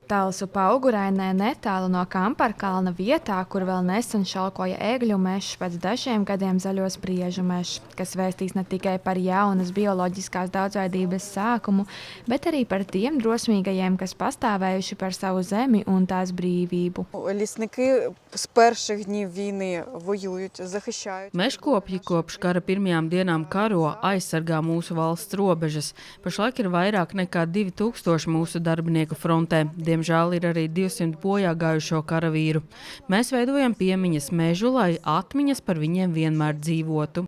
Talsupa Augurainē netālu no Kamparkalna vietā, kur vēl nesen šalkoja egļu mežs, pēc dažiem gadiem zaļos briežu mežs, kas vēstīs ne tikai par jaunas bioloģiskās daudzveidības sākumu, bet arī par tiem drosmīgajiem, kas pastāvējuši par savu zemi un tās brīvību. Лісники з перших днів війни воюють, захищають. Mežkopji kopš kara pirmajām dienām karo, aizsargā mūsu valsts robežas. Pašlaik ir vairāk nekā 2000 mūsu darbinieku frontē. Diemžēl ir arī 200 bojā gājušo karavīru. Mēs veidojam piemiņas mežu, lai atmiņas par viņiem vienmēr dzīvotu.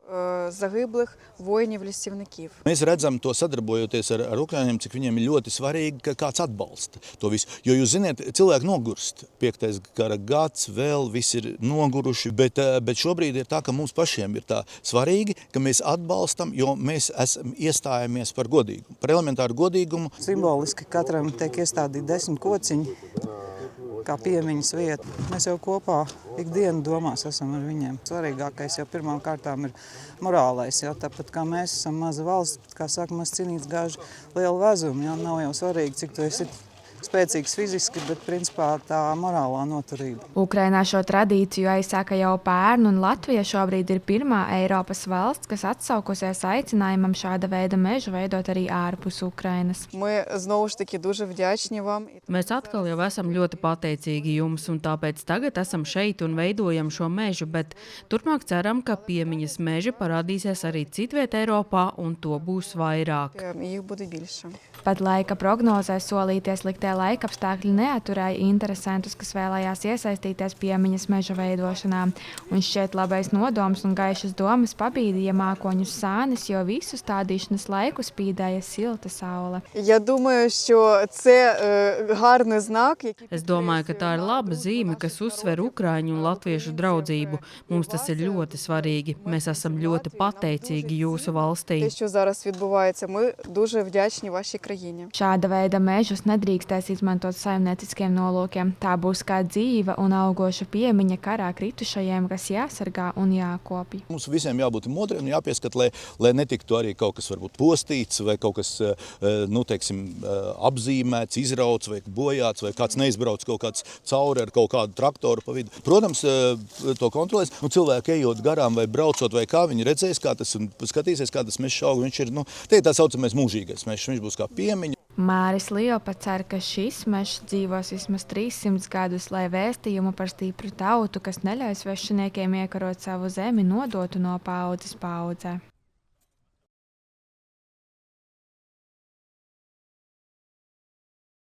Загиблих воїнів-лісівників. Mēs redzam to sadarbojoties ar Ukraiņiem, cik viņiem ir ļoti svarīgi, ka kāds atbalsta to visu. Jo jūs ziniet, cilvēki nogurst. 5. kara gads, vēl visi ir noguruši, bet šobrīd ir tā, ka mums pašiem ir tā svarīgi, ka mēs atbalstam, jo mēs esam iestājamies par godīgumu, par elementāru godīgumu. Simboliski katram tiek iestādīti 10 kociņi, kā piemiņas vieta. Mēs jau kopā ikdienu domās esam ar viņiem. Svarīgākais jau pirmām kārtām ir morālais, jo tāpat kā mēs esam maza valsts, bet kā saka, maz cīnīts gāž lielu vezumu, jo nav jau svarīgi, cik tu esi spēcīgs fiziski, bet principā tā morālā noturība. Ukrainā šo tradīciju aizsāka jau pērn, un Latvija šobrīd ir pirmā Eiropas valsts, kas atsaukusies aicinājumam šāda veida mežu veidot arī ārpus Ukrainas. Ми знову ж таки дуже вдячні вам. Mēs atkal jau esam ļoti pateicīgi jums, un tāpēc tagad esam šeit un veidojam šo mežu, bet turpmāk ceram, ka piemiņas meži parādīsies arī citviet Eiropā, un to būs vairāk. Їх буде більше. Pat laika prognozē solīties liktie laikapstākļi neaturēja interesantus, kas vēlējās iesaistīties piemiņas meža veidošanā. Un šķiet labais nodoms un gaišas domas pabīdīja mākoņus sānis, jo visu stādīšanas laiku spīdēja silta saule. Я думаю, що це гарний знак, який Es domāju, ka tā ir laba zīme, kas uzsver ukraiņu un latviešu draudzību. Mums tas ir ļoti svarīgi. Mēs esam ļoti pateicīgi jūsu valstī. те, що зараз відбувається. Ми дуже вдячні вашій країні. Šāda veida mežus nedrīkstēs izmantot saimnieciskiem nolūkiem. Tā būs kā dzīva un augoša piemiņa karā kritušajiem, kas jāsargā un jākopj. Mums visiem jābūt modriem un jāpieskat, lai netiktu arī kaut kas varbūt postīts vai kaut kas, nu, teiksim, apzīmēts, izrauts vai bojāts vai kāds neizbrauc kaut kāds cauri ar kaut kādu traktoru pa vidu. Protams, to kontrolēs. Nu, cilvēki ejot garām vai braucot vai kā, viņi redzēs, kā tas un skatīsies, kā tas mežs aug. Viņš ir, nu, te ir tā saucamais mūžīgais mežs. Viņš būs kā piemiņa. Māris Liopa cer, ka šis mežs dzīvos vismaz 300 gadus, lai vēstījumu par stipru tautu, kas neļauj svešiniekiem iekarot savu zemi, nodotu no paudzes paudzē.